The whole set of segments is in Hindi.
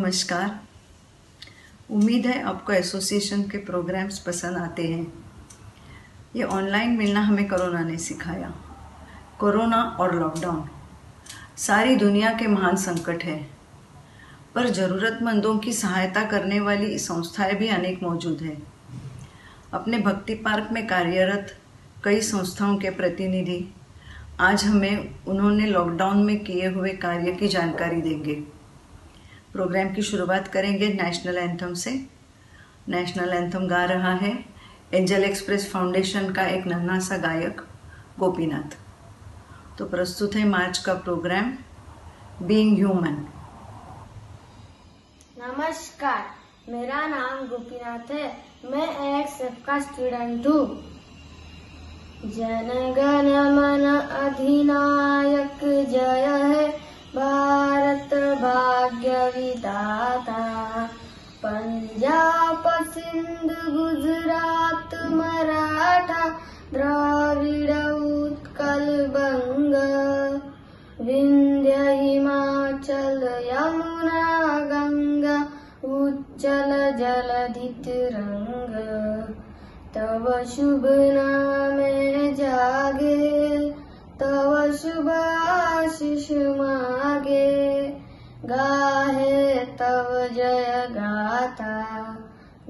नमस्कार। उम्मीद है आपको एसोसिएशन के प्रोग्राम्स पसंद आते हैं। ये ऑनलाइन मिलना हमें कोरोना ने सिखाया। कोरोना और लॉकडाउन सारी दुनिया के महान संकट है, पर ज़रूरतमंदों की सहायता करने वाली संस्थाएं भी अनेक मौजूद हैं। अपने भक्ति पार्क में कार्यरत कई संस्थाओं के प्रतिनिधि आज हमें उन्होंने लॉकडाउन में किए हुए कार्य की जानकारी देंगे। प्रोग्राम की शुरुआत करेंगे नेशनल एंथम से। नेशनल एंथम गा रहा है एंजल एक्सप्रेस फाउंडेशन का एक नन्हा सा गायक गोपीनाथ। तो प्रस्तुत है मार्च का प्रोग्राम बीइंग ह्यूमन। नमस्कार, मेरा नाम गोपीनाथ है। मैं एक सबका स्टूडेंट हूँ। जन गण मन अधिनायक जय है, भारत भाग्य विधाता। पंजाब सिंध गुजरात मराठा, द्राविड़ उत्कल बंग, विंध्य हिमाचल यमुना गंगा, उज्जल जलधि तिरंग। तव शुभ नामे जागे, तव शुभ आशीष मागे, गाहे तव जय गाथा।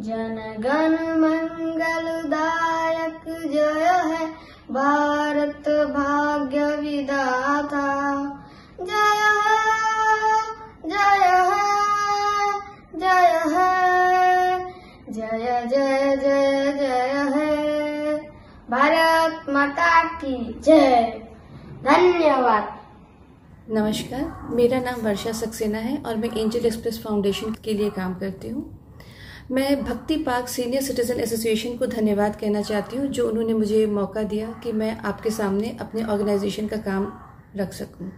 जन गण मंगलदायक जय है, भारत भाग्य विधाता। जय है, जय है, जय है, जय जय जय जय है। भारत माता की जय। धन्यवाद। नमस्कार, मेरा नाम वर्षा सक्सेना है और मैं एंजल एक्सप्रेस फाउंडेशन के लिए काम करती हूँ। मैं भक्ति पार्क सीनियर सिटीजन एसोसिएशन को धन्यवाद कहना चाहती हूँ, जो उन्होंने मुझे मौका दिया कि मैं आपके सामने अपने ऑर्गेनाइजेशन का काम रख सकूँ।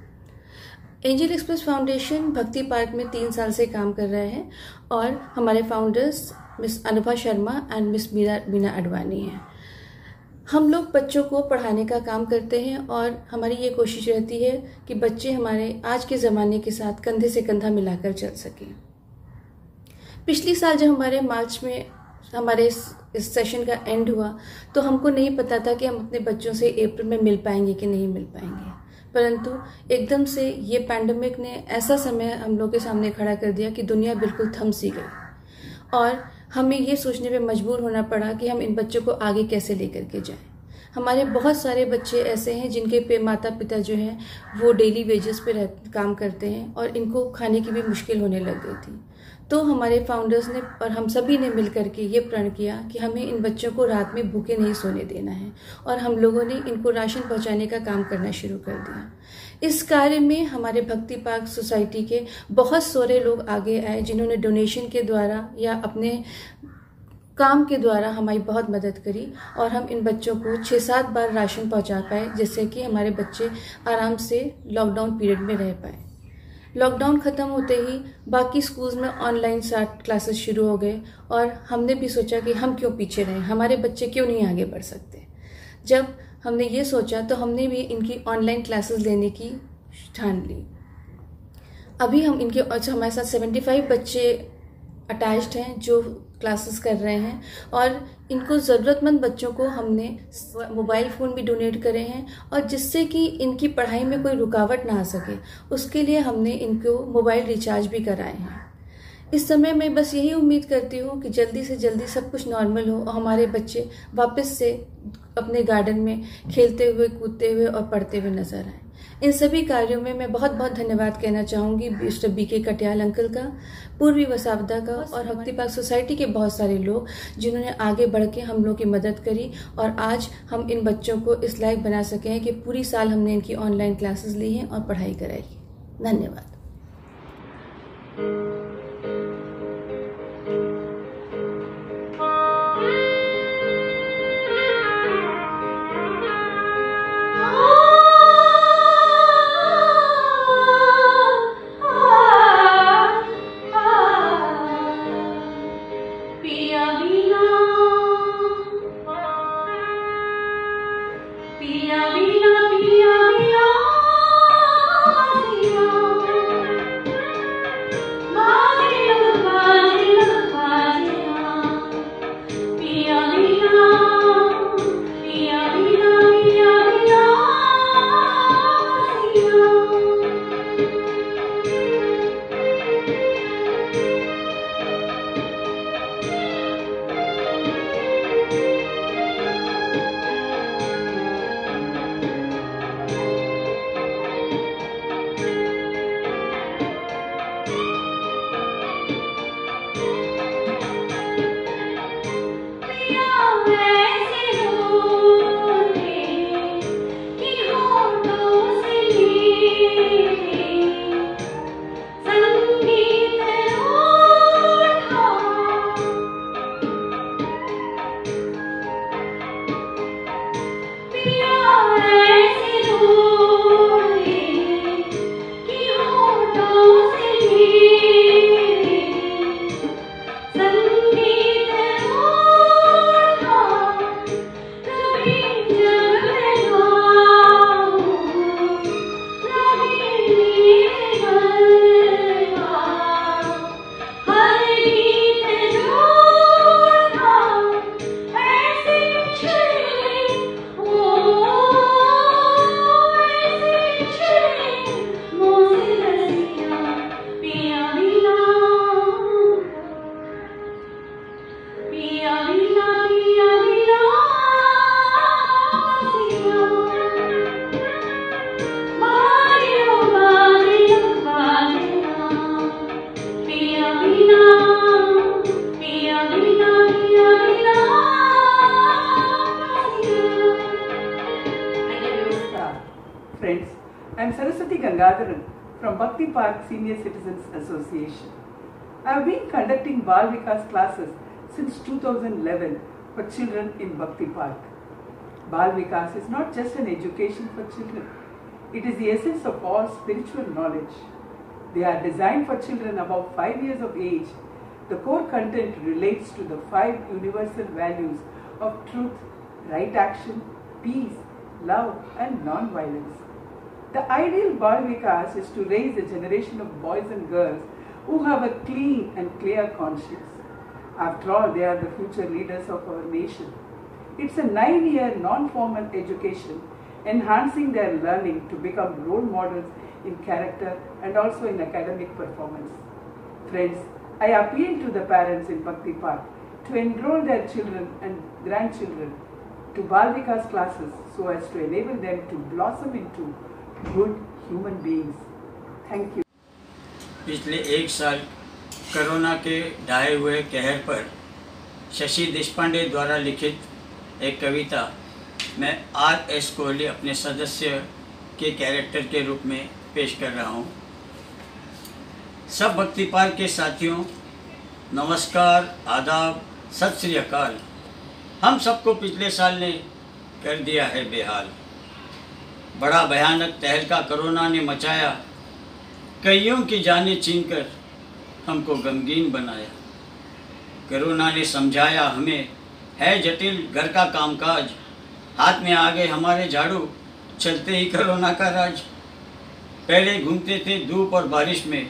एंजल एक्सप्रेस फाउंडेशन भक्ति पार्क में 3 साल से काम कर रहे हैं और हमारे founders miss Anubha Sharma and miss Meena Advani हैं। हम लोग बच्चों को पढ़ाने का काम करते हैं और हमारी ये कोशिश रहती है कि बच्चे हमारे आज के ज़माने के साथ कंधे से कंधा मिलाकर चल सकें। पिछली साल जब हमारे मार्च में हमारे इस सेशन का एंड हुआ तो हमको नहीं पता था कि हम अपने बच्चों से अप्रैल में मिल पाएंगे कि नहीं मिल पाएंगे, परंतु एकदम से ये पैंडमिक ने ऐसा समय हम लोग के सामने खड़ा कर दिया कि दुनिया बिल्कुल थम सी गई और हमें ये सोचने पे मजबूर होना पड़ा कि हम इन बच्चों को आगे कैसे लेकर के जाएं। हमारे बहुत सारे बच्चे ऐसे हैं जिनके माता पिता जो हैं वो डेली वेजेस पे काम करते हैं और इनको खाने की भी मुश्किल होने लग गई थी। तो हमारे फाउंडर्स ने और हम सभी ने मिल करके ये प्रण किया कि हमें इन बच्चों को रात में भूखे नहीं सोने देना है और हम लोगों ने इनको राशन पहुंचाने का काम करना शुरू कर दिया। इस कार्य में हमारे भक्ति पार्क सोसाइटी के बहुत सारे लोग आगे आए, जिन्होंने डोनेशन के द्वारा या अपने काम के द्वारा हमारी बहुत मदद करी और हम इन बच्चों को 6-7 बार राशन पहुंचा पाए, जिससे कि हमारे बच्चे आराम से लॉकडाउन पीरियड में रह पाए। लॉकडाउन ख़त्म होते ही बाकी स्कूल्स में ऑनलाइन क्लासेस शुरू हो गए और हमने भी सोचा कि हम क्यों पीछे रहें, हमारे बच्चे क्यों नहीं आगे बढ़ सकते। जब हमने ये सोचा तो हमने भी इनकी ऑनलाइन क्लासेस लेने की ठान ली। अभी हम इनके हमारे साथ 75 बच्चे अटैच्ड हैं जो क्लासेस कर रहे हैं और इनको ज़रूरतमंद बच्चों को हमने मोबाइल फ़ोन भी डोनेट करे हैं और जिससे कि इनकी पढ़ाई में कोई रुकावट ना आ सके, उसके लिए हमने इनको मोबाइल रिचार्ज भी कराए हैं। इस समय मैं बस यही उम्मीद करती हूँ कि जल्दी से जल्दी सब कुछ नॉर्मल हो और हमारे बच्चे वापस से अपने गार्डन में खेलते हुए, कूदते हुए और पढ़ते हुए नजर आए। इन सभी कार्यों में मैं बहुत बहुत धन्यवाद कहना चाहूँगी मिस्टर बीके कटियाल अंकल का, पूर्वी वसावदा का और भक्ति पार्क सोसाइटी के बहुत सारे लोग जिन्होंने आगे बढ़ के हम लोग की मदद करी और आज हम इन बच्चों को इस लायक बना सके हैं कि पूरी साल हमने इनकी ऑनलाइन क्लासेस ली हैं और पढ़ाई कराई है। धन्यवाद। पिया Friends, I am Saraswati Gangadharan from Bhakti Park Senior Citizens Association. I have been conducting Bal Vikas classes since 2011 for children in Bhakti Park. Bal Vikas is not just an education for children. It is the essence of all spiritual knowledge. They are designed for children above 5 years of age. The core content relates to the 5 universal values of truth, right action, peace, love and non-violence. The ideal Bal Vikas is to raise a generation of boys and girls who have a clean and clear conscience. After all, they are the future leaders of our nation. It's a 9-year non-formal education enhancing their learning to become role models in character and also in academic performance. Friends, I appeal to the parents in Bhakti Park to enroll their children and grandchildren to Bal Vikas classes so as to enable them to blossom into good human beings. Thank you. पिछले 1 साल कोरोना के ढाए हुए कहर पर शशि देशपांडे द्वारा लिखित एक कविता मैं R.S. कोहली अपने सदस्य के कैरेक्टर के रूप में पेश कर रहा हूँ। सब भक्ति पार्क के साथियों, नमस्कार, आदाब, सत श्री अकाल। हम सबको पिछले साल ने कर दिया है बेहाल। बड़ा भयानक तहलका कोरोना ने मचाया, कईयों की जानें छीनकर हमको गमगीन बनाया। कोरोना ने समझाया हमें है जटिल घर का कामकाज, हाथ में आ गए हमारे झाड़ू, चलते ही कोरोना का राज। पहले घूमते थे धूप और बारिश में,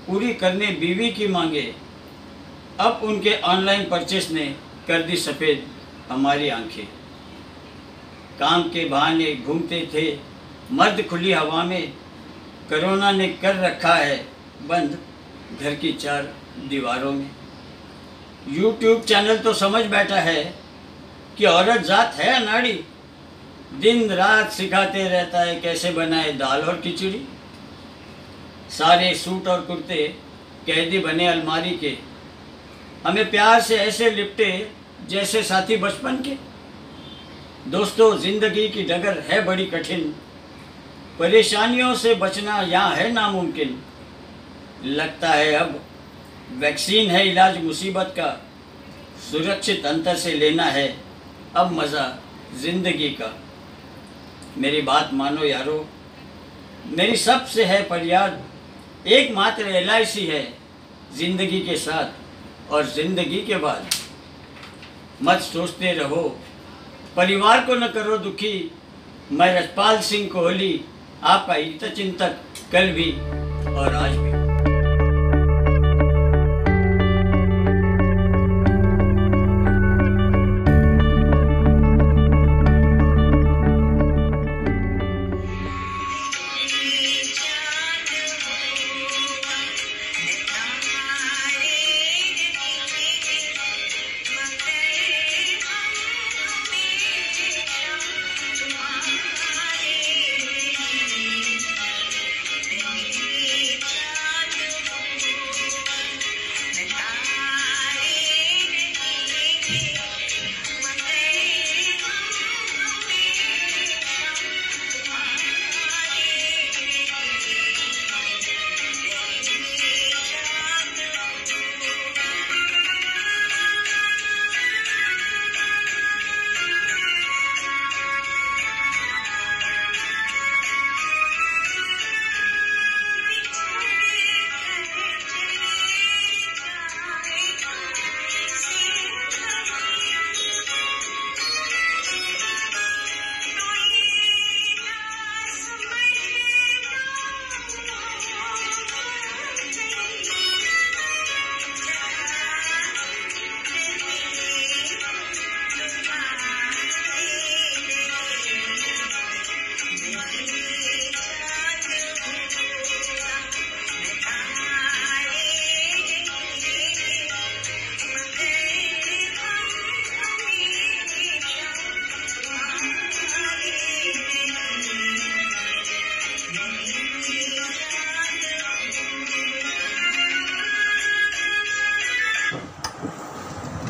पूरी करने बीवी की मांगे, अब उनके ऑनलाइन परचेस ने कर दी सफ़ेद हमारी आंखें। काम के बहाने घूमते थे मर्द खुली हवा में, कोरोना ने कर रखा है बंद घर की 4 दीवारों में। यूट्यूब चैनल तो समझ बैठा है कि औरत जात है अनाड़ी, दिन रात सिखाते रहता है कैसे बनाए दाल और खिचड़ी। सारे सूट और कुर्ते कैदी बने अलमारी के, हमें प्यार से ऐसे लिपटे जैसे साथी बचपन के। दोस्तों, जिंदगी की डगर है बड़ी कठिन, परेशानियों से बचना यहाँ है नामुमकिन। लगता है अब वैक्सीन है इलाज मुसीबत का, सुरक्षित अंतर से लेना है अब मज़ा ज़िंदगी का। मेरी बात मानो यारो, मेरी सबसे है फरियाद, एकमात्र LIC है ज़िंदगी के साथ और ज़िंदगी के बाद। मत सोचते रहो परिवार को न करो दुखी, मैं रजपाल सिंह कोहली आपका हित चिंतक कल भी और आज भी।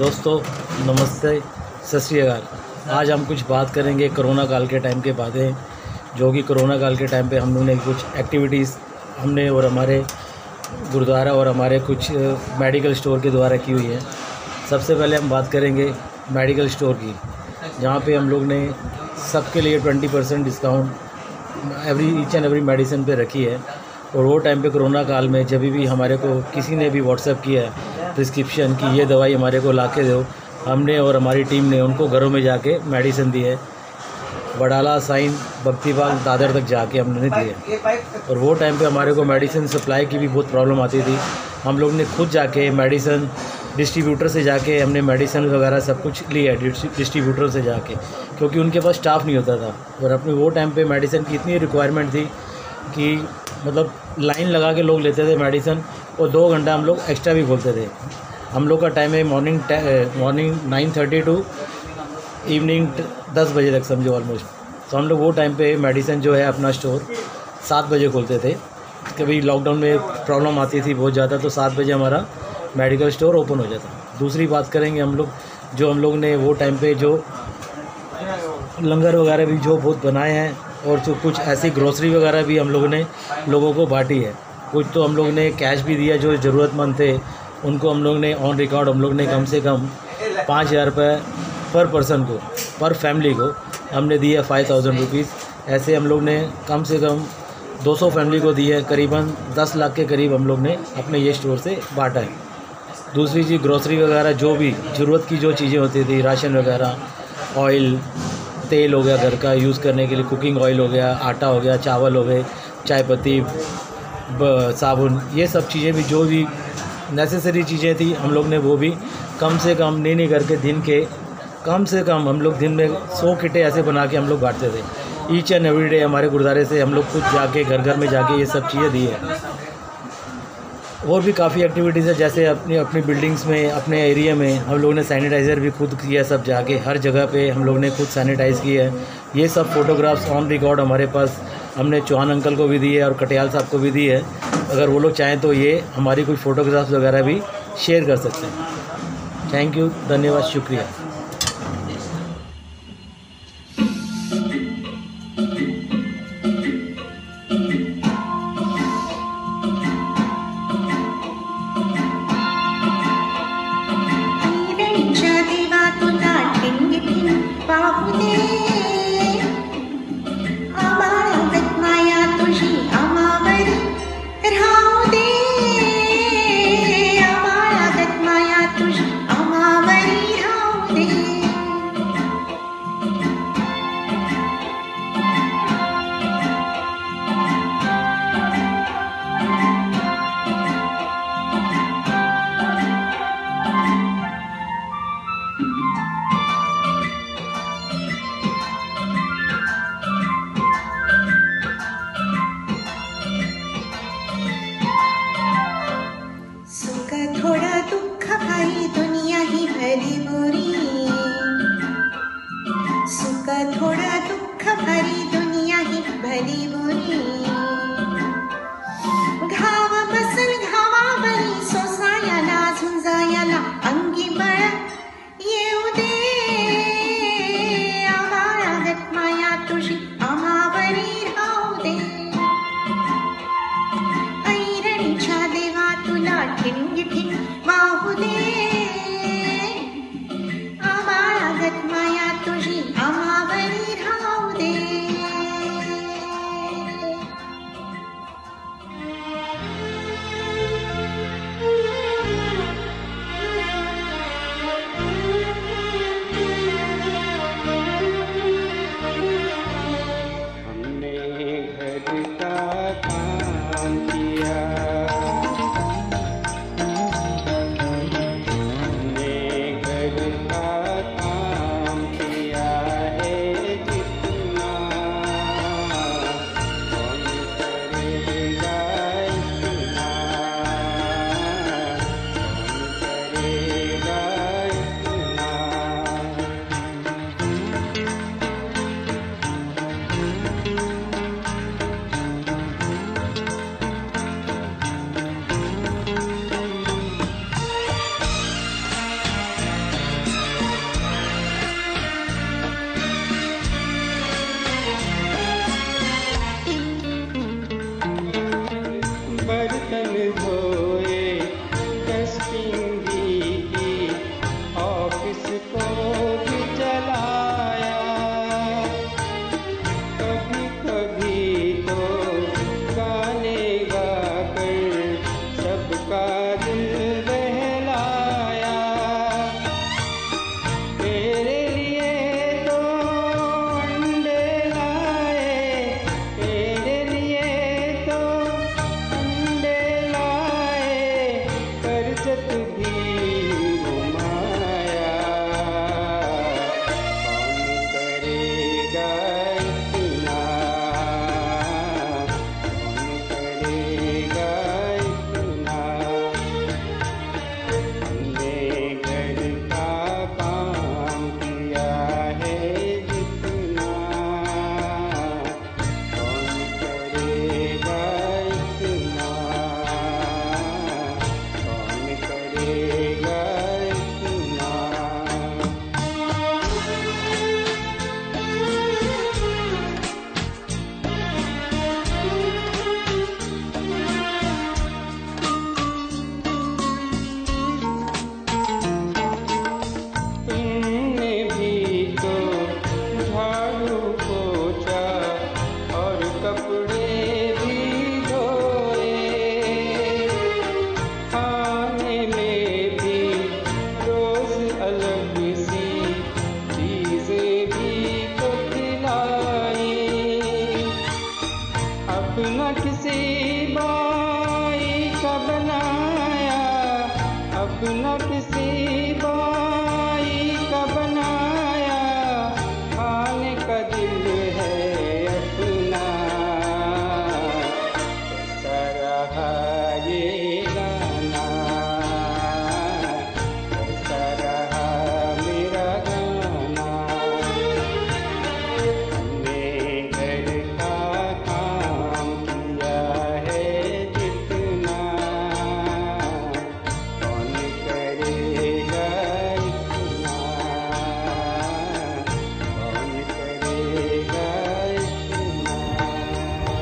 दोस्तों नमस्ते, सत श्री अकाल। आज हम कुछ बात करेंगे कोरोना काल के टाइम के बातें, जो कि कोरोना काल के टाइम पे हम लोगों ने कुछ एक्टिविटीज़ हमने और हमारे गुरुद्वारा और हमारे कुछ मेडिकल स्टोर के द्वारा की हुई है। सबसे पहले हम बात करेंगे मेडिकल स्टोर की, जहाँ पे हम लोग ने सबके लिए 20% discount each and every medicine पे रखी है। और वो टाइम पे कोरोना काल में जब भी हमारे को किसी ने भी व्हाट्सएप किया है प्रिस्क्रिप्शन की ये दवाई हमारे को ला के दो, हमने और हमारी टीम ने उनको घरों में जाके मेडिसिन दी है। बड़ाला साइन भक्ति बाग दादर तक जाके हमने दिए। और वो टाइम पे हमारे को मेडिसिन सप्लाई की भी बहुत प्रॉब्लम आती थी। हम लोग ने खुद जाके मेडिसिन डिस्ट्रीब्यूटर से जाके हमने मेडिसिन वगैरह सब कुछ लिया डिस्ट्रीब्यूटर से जाके, क्योंकि उनके पास स्टाफ नहीं होता था। और अपने वो टाइम पे मेडिसिन की इतनी रिक्वायरमेंट थी कि मतलब लाइन लगा के लोग लेते थे मेडिसिन, और 2 घंटा हम लोग एक्स्ट्रा भी खोलते थे। हम लोग का टाइम है मॉर्निंग 9:30 टू इवनिंग 10 बजे तक समझो ऑलमोस्ट। तो हम लोग वो टाइम पे मेडिसिन जो है अपना स्टोर 7 बजे खोलते थे। कभी लॉकडाउन में प्रॉब्लम आती थी बहुत ज़्यादा, तो 7 बजे हमारा मेडिकल स्टोर ओपन हो जाता। दूसरी बात करेंगे हम लोग ने वो टाइम पे जो लंगर वगैरह भी जो बहुत बनाए हैं, और जो कुछ ऐसी ग्रोसरी वगैरह भी हम लोगों ने लोगों को बांटी है। कुछ तो हम लोग ने कैश भी दिया, जो ज़रूरतमंद थे उनको हम लोग ने ऑन रिकॉर्ड हम लोग ने कम से कम 5,000 रुपये पर पर्सन को, पर फैमिली को हमने दिया 5,000 रुपीज़। ऐसे हम लोग ने कम से कम 200 फैमिली को दिए, करीबन 10 लाख के करीब हम लोग ने अपने ये स्टोर से बांटा है। दूसरी चीज़ ग्रोसरी वगैरह जो भी ज़रूरत की जो चीज़ें होती थी, राशन वगैरह, ऑयल, तेल हो गया घर का यूज़ करने के लिए, कुकिंग ऑयल हो गया, आटा हो गया, चावल हो गए, चाय पत्ती, साबुन, ये सब चीज़ें भी जो भी नेसेसरी चीज़ें थी हम लोग ने वो भी कम से कम नहीं करके दिन के कम से कम हम लोग दिन में 100 किटें ऐसे बना के हम लोग बांटते थे। ईच एंड एवरी डे हमारे गुरुद्वारे से हम लोग खुद जाके घर घर में जाके ये सब चीज़ें दी है। और भी काफ़ी एक्टिविटीज़ है, जैसे अपनी बिल्डिंग्स में, अपने एरिया में हम लोगों ने सैनिटाइज़र भी खुद किया, सब जाके हर जगह पे हम लोग ने खुद सैनिटाइज़ किया है। ये सब फ़ोटोग्राफ्स ऑन रिकॉर्ड हमारे पास, हमने चौहान अंकल को भी दी है और कटियाल साहब को भी दी है। अगर वो लोग चाहें तो ये हमारी कोई फ़ोटोग्राफ्स वगैरह भी शेयर कर सकते हैं। थैंक यू, धन्यवाद, शुक्रिया। थोड़ा दुख भरी दुनिया ही भली बुरी, घाव बसल घावा बरी सोसायला झुंजायला अंगी बळ येऊ दे, आवाळागत माया तुझी आम्हावरी राहू दे, ऐरणीच्या देवा तुला ठिणगी ठिण वाहू दे, आवाळागत माया तुझी आम्हावरी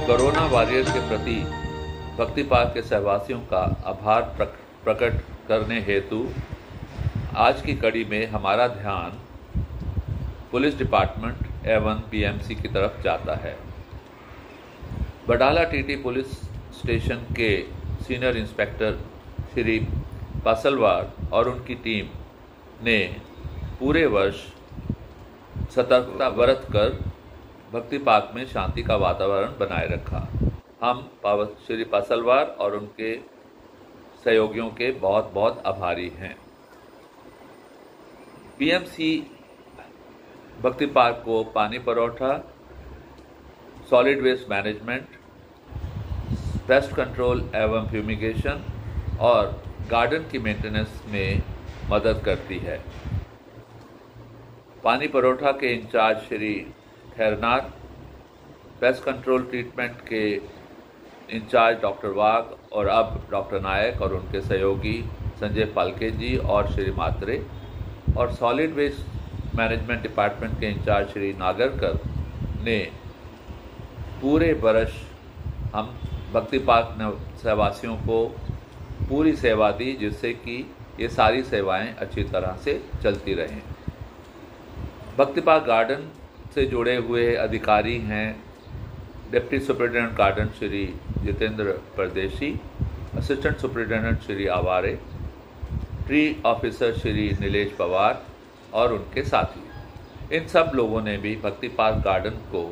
कोरोना वॉरियर्स के प्रति भक्ति पार्क के सहवासियों का आभार प्रकट करने हेतु आज की कड़ी में हमारा ध्यान पुलिस डिपार्टमेंट एवं पीएमसी की तरफ जाता है। बडाला टीटी पुलिस स्टेशन के सीनियर इंस्पेक्टर श्री पासलवार और उनकी टीम ने पूरे वर्ष सतर्कता बरत कर भक्ति पार्क में शांति का वातावरण बनाए रखा। हम श्री पासलवार और उनके सहयोगियों के बहुत बहुत आभारी हैं। पीएमसी भक्ति पार्क को पानी परोठा, solid waste management, pest control एवं फ्यूमिगेशन और गार्डन की मेंटेनेंस में मदद करती है। पानी परोठा के in charge Shri Khairnar, pest control treatment के इंचार्ज डॉक्टर वाघ और अब डॉक्टर नायक और उनके सहयोगी संजय पालके जी और श्री मात्रे, और सॉलिड वेस्ट मैनेजमेंट डिपार्टमेंट के इंचार्ज श्री नागरकर ने पूरे वर्ष हम भक्ति पार्क सहवासियों को पूरी सेवा दी, जिससे कि ये सारी सेवाएं अच्छी तरह से चलती रहें। भक्ति पार्क गार्डन से जुड़े हुए अधिकारी हैं deputy superintendent garden Shri Jitendra परदेशी, assistant superintendent Shri Aware, tree officer Shri Nilesh Pawar और उनके साथी। इन सब लोगों ने भी भक्ति पार्क गार्डन को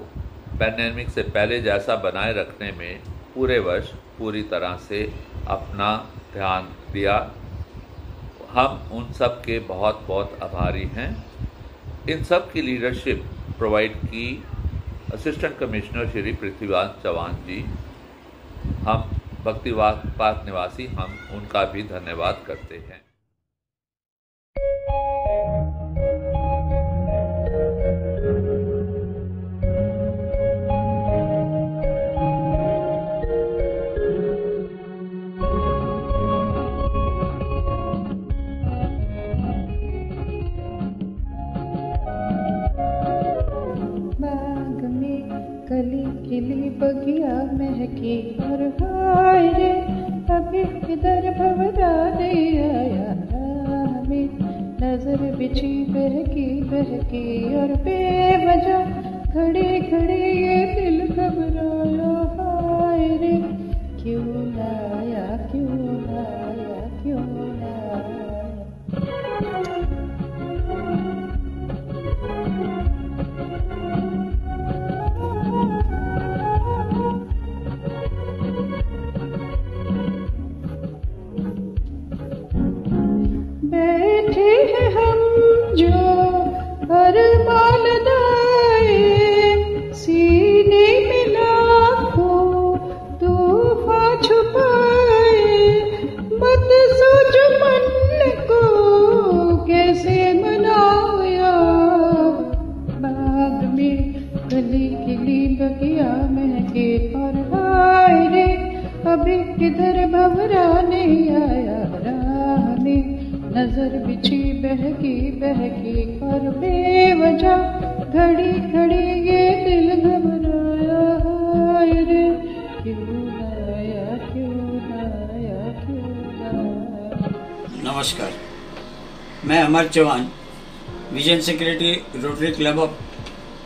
पैंडेमिक से पहले जैसा बनाए रखने में पूरे वर्ष पूरी तरह से अपना ध्यान दिया। हम उन सब के बहुत बहुत आभारी हैं। इन सब की लीडरशिप प्रोवाइड की असिस्टेंट कमिश्नर श्री पृथ्वीराज चौहान जी। हम भक्ति पार्क निवासी हम उनका भी धन्यवाद करते हैं। कली खिली बगिया महकी और हाय रे अभी किधर भवरा दे आया हमें, नजर बिछी बहकी बहकी और बेवजह खड़े खड़े ये दिल घबराया, हाय रे क्यों ना आया क्यों ना आया क्यों ना आया। बैठे हैं हम जो अरमान दाए किधर भंवरा नहीं आया राह में, नजर बिछी बहकी बहकी और बेवजह घड़ी घड़ी ये दिल घबराया, हाय रे क्यों ना आया, क्यों ना आया, क्यों ना आया। नमस्कार, मैं Amar Chauhan, vision secretary Rotary club of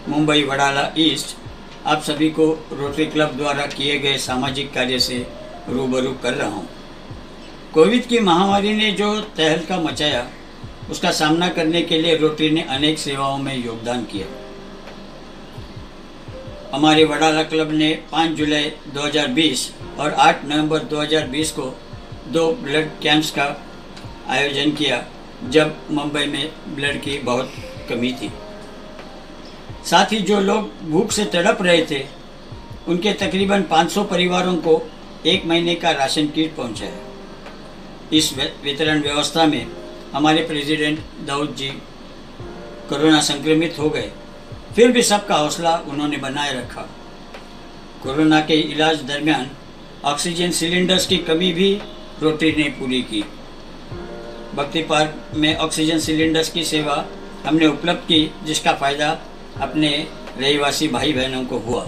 Mumbai Wadala east, आप सभी को रोटरी क्लब द्वारा किए गए सामाजिक कार्य से रूबरू कर रहा हूँ। कोविड की महामारी ने जो तहलका मचाया, उसका सामना करने के लिए रोटरी ने अनेक सेवाओं में योगदान किया। हमारे वडाला क्लब ने 5 जुलाई 2020 और 8 नवंबर 2020 को 2 ब्लड कैंप्स का आयोजन किया, जब मुंबई में ब्लड की बहुत कमी थी। साथ ही जो लोग भूख से तड़प रहे थे, उनके तकरीबन 500 परिवारों को 1 महीने का राशन किट पहुंचाया। इस वितरण व्यवस्था में हमारे प्रेसिडेंट दाऊद जी कोरोना संक्रमित हो गए, फिर भी सबका हौसला उन्होंने बनाए रखा। कोरोना के इलाज दरमियान ऑक्सीजन सिलेंडर्स की कमी भी रोटरी ने पूरी की। भक्ति पार्क में ऑक्सीजन सिलेंडर्स की सेवा हमने उपलब्ध की, जिसका फ़ायदा अपने रहीवासी भाई बहनों को हुआ।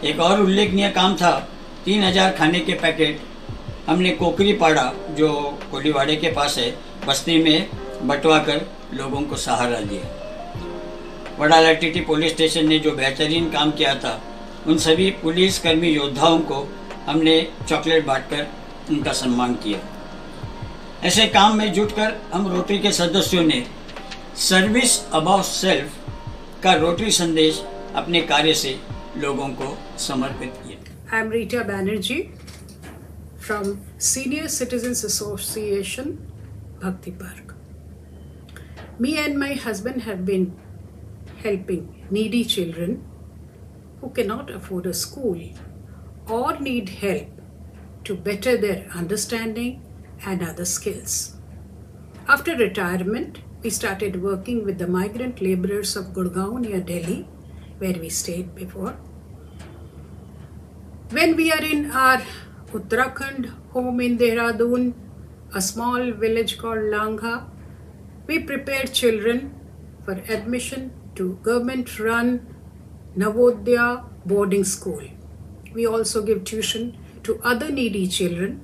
एक और उल्लेखनीय काम था, 3000 खाने के पैकेट हमने कोकरी पाड़ा, जो कोलीवाड़े के पास है, बस्ती में बंटवा कर लोगों को सहारा दिया। वडाला टीटी पुलिस स्टेशन ने जो बेहतरीन काम किया था, उन सभी पुलिस कर्मी योद्धाओं को हमने चॉकलेट बांटकर उनका सम्मान किया। ऐसे काम में जुटकर हम रोटरी के सदस्यों ने सर्विस अबाउट सेल्फ का रोटरी संदेश अपने कार्य से लोगों को समर्पित किया। I am Rita Banerjee from Senior Citizens Association, Bhakti Park. Me and my husband have been helping needy children who cannot afford a school or need help to better their understanding and other skills. After retirement, we started working with the migrant laborers of Gurgaon near Delhi, where we stayed before. When we are in our Uttarakhand home in Dehradun, a small village called Langha, we prepared children for admission to government-run Navodaya boarding school. We also give tuition to other needy children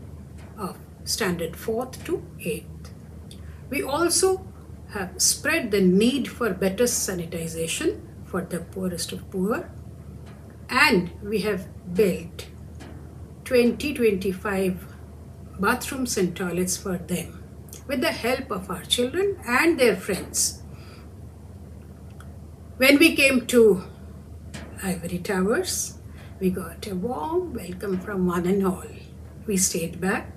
of standard 4th to 8th. We also have spread the need for better sanitization for the poorest of poor, and we have built 20-25 bathrooms and toilets for them with the help of our children and their friends. When we came to Ivory Towers, we got a warm welcome from one and all. We stayed back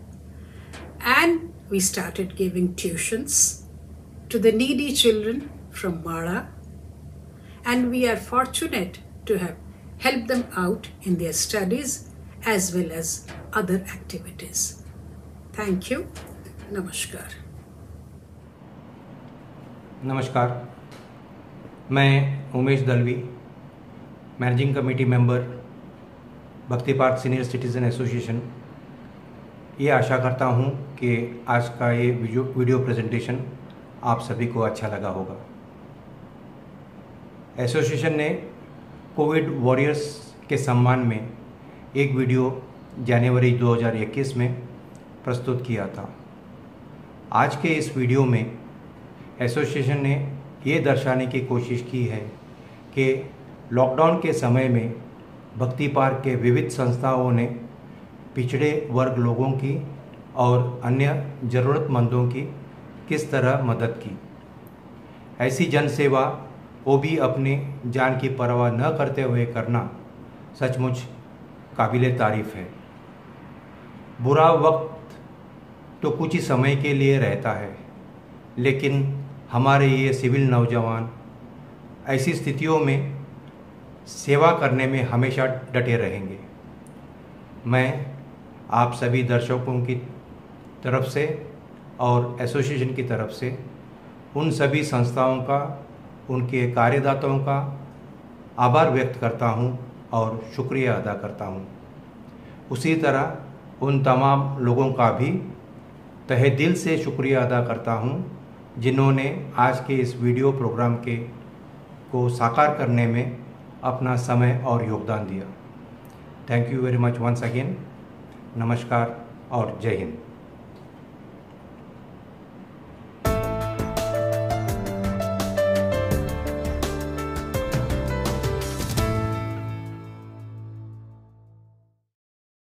and we started giving tuitions to the needy children from Mara, and we are fortunate to have helped them out in their studies as well as other activities. Thank you. Namaskar. नमस्कार, मैं Umesh Dalvi, managing committee member, भक्ति पार्क सीनियर सिटीजन एसोसिएशन। ये आशा करता हूँ कि आज का ये वीडियो प्रेजेंटेशन आप सभी को अच्छा लगा होगा। एसोसिएशन ने कोविड वॉरियर्स के सम्मान में एक वीडियो जनवरी 2021 में प्रस्तुत किया था। आज के इस वीडियो में एसोसिएशन ने ये दर्शाने की कोशिश की है कि लॉकडाउन के समय में भक्ति पार्क के विविध संस्थाओं ने पिछड़े वर्ग लोगों की और अन्य ज़रूरतमंदों की किस तरह मदद की। ऐसी जन सेवा वो भी अपनी जान की परवाह न करते हुए करना सचमुच काबिले तारीफ़ है। बुरा वक्त तो कुछ ही समय के लिए रहता है, लेकिन हमारे ये सिविल नौजवान ऐसी स्थितियों में सेवा करने में हमेशा डटे रहेंगे। मैं आप सभी दर्शकों की तरफ से और एसोसिएशन की तरफ से उन सभी संस्थाओं का, उनके कार्यदाताओं का आभार व्यक्त करता हूं और शुक्रिया अदा करता हूं। उसी तरह उन तमाम लोगों का भी तहे दिल से शुक्रिया अदा करता हूं जिन्होंने आज के इस वीडियो प्रोग्राम को साकार करने में अपना समय और योगदान दिया। Thank you very much once again. नमस्कार और जय हिंद।